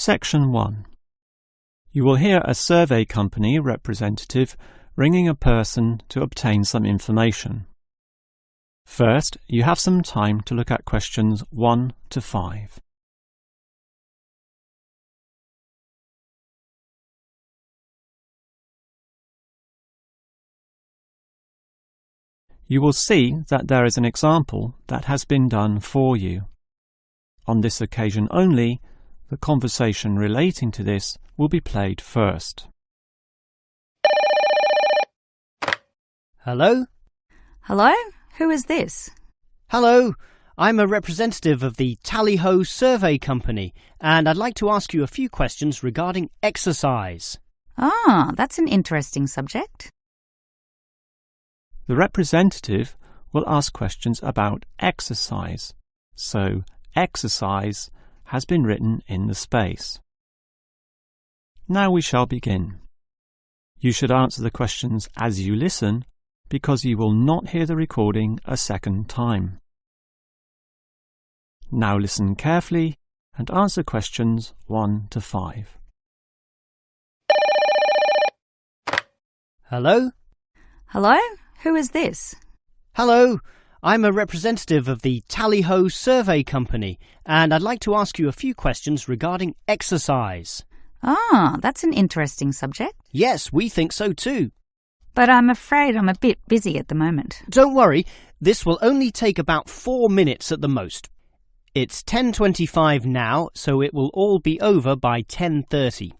Section 1. You will hear a survey company representative ringing a person to obtain some information. First, you have some time to look at questions 1 to 5. You will see that there is an example that has been done for you. On this occasion only, the conversation relating to this will be played first. Hello? Hello? Who is this? Hello, I'm a representative of the Tally-Ho Survey Company, and I'd like to ask you a few questions regarding exercise. Ah, that's an interesting subject. The representative will ask questions about exercise, so exercise has been written in the space. Now we shall begin. You should answer the questions as you listen, because you will not hear the recording a second time. Now listen carefully and answer questions 1 to 5. Hello? Hello? Who is this? Hello, I'm a representative of the Tally-Ho Survey Company, and I'd like to ask you a few questions regarding exercise. Ah, that's an interesting subject. Yes, we think so too. But I'm afraid I'm a bit busy at the moment. Don't worry, this will only take about 4 minutes at the most. It's 10:25 now, so it will all be over by 10:30.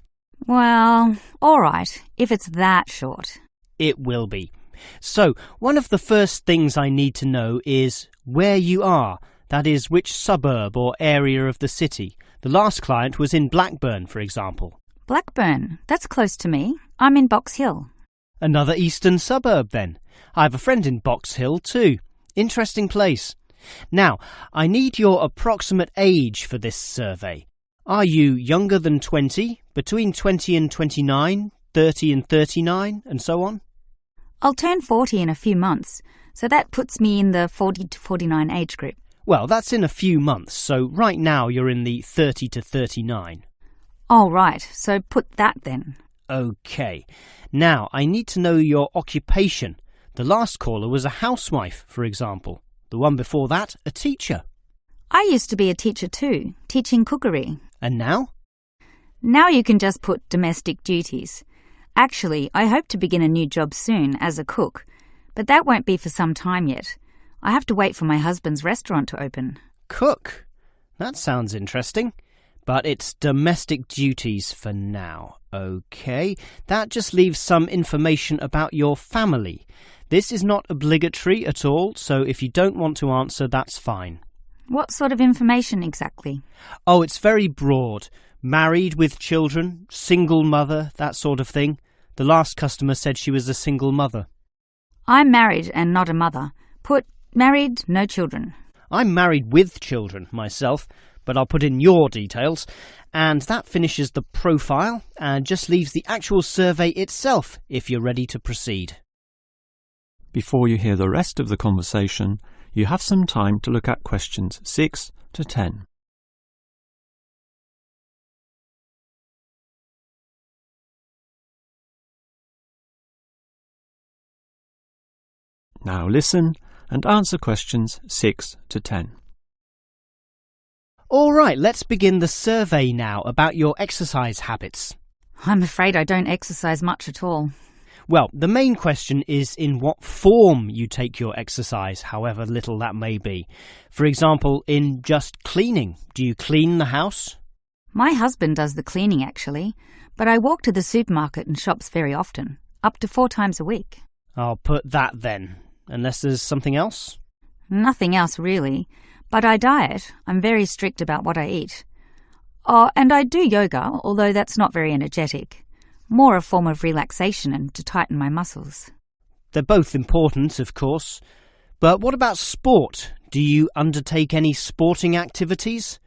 Well, all right, if it's that short. It will be. So, one of the first things I need to know is where you are, that is, which suburb or area of the city. The last client was in Blackburn, for example. Blackburn, that's close to me. I'm in Box Hill. Another eastern suburb, then. I have a friend in Box Hill, too. Interesting place. Now, I need your approximate age for this survey. Are you younger than 20, between 20 and 29, 30 and 39, and so on? I'll turn 40 in a few months, so that puts me in the 40 to 49 age group. Well, that's in a few months, so right now you're in the 30 to 39. Oh, right, so put that then. OK. Now, I need to know your occupation. The last caller was a housewife, for example. The one before that, a teacher. I used to be a teacher too, teaching cookery. And now? Now you can just put domestic duties. Actually, I hope to begin a new job soon as a cook, but that won't be for some time yet. I have to wait for my husband's restaurant to open. Cook? That sounds interesting. But it's domestic duties for now. OK, that just leaves some information about your family. This is not obligatory at all, so if you don't want to answer, that's fine. What sort of information exactly? Oh, it's very broad. Married with children, single mother, that sort of thing. The last customer said she was a single mother. I'm married and not a mother. Put married, no children. I'm married with children myself, but I'll put in your details. And that finishes the profile and just leaves the actual survey itself if you're ready to proceed. Before you hear the rest of the conversation, you have some time to look at questions 6 to 10. Now listen and answer questions 6 to 10. All right, let's begin the survey now about your exercise habits. I'm afraid I don't exercise much at all. Well, the main question is in what form you take your exercise, however little that may be. For example, in just cleaning. Do you clean the house? My husband does the cleaning, actually, but I walk to the supermarket and shops very often, up to 4 times a week. I'll put that then, unless there's something else? Nothing else, really. But I diet. I'm very strict about what I eat. Oh, and I do yoga, although that's not very energetic. More a form of relaxation and to tighten my muscles. They're both important, of course. But what about sport? Do you undertake any sporting activities?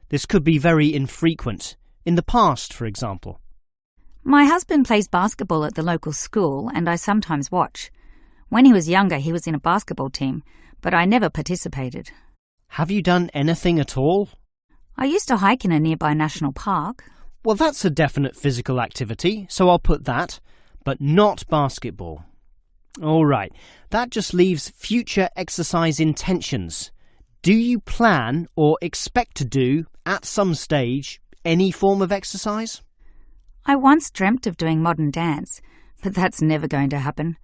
This could be very infrequent. In the past, for example. My husband plays basketball at the local school, and I sometimes watch. When he was younger, he was in a basketball team, but I never participated. Have you done anything at all? I used to hike in a nearby national park. Well, that's a definite physical activity, so I'll put that, but not basketball. All right, that just leaves future exercise intentions. Do you plan or expect to do, at some stage, any form of exercise? I once dreamt of doing modern dance, but that's never going to happen.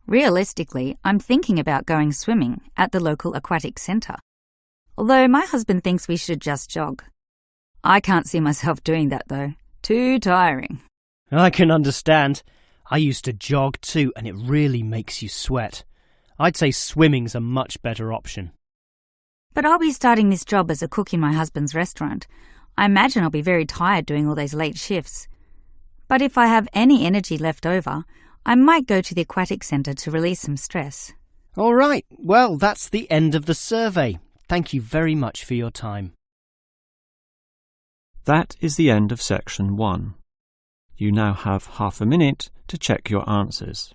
Realistically, I'm thinking about going swimming at the local aquatic centre, although my husband thinks we should just jog. I can't see myself doing that though. Too tiring. I can understand. I used to jog too, and it really makes you sweat. I'd say swimming's a much better option. But I'll be starting this job as a cook in my husband's restaurant. I imagine I'll be very tired doing all those late shifts. But if I have any energy left over, I might go to the aquatic centre to release some stress. All right, well, that's the end of the survey. Thank you very much for your time. That is the end of Section 1. You now have half a minute to check your answers.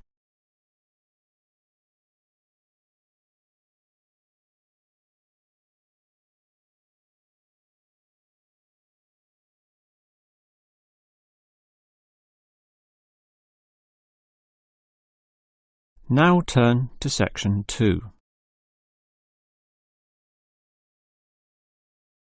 Now turn to Section 2.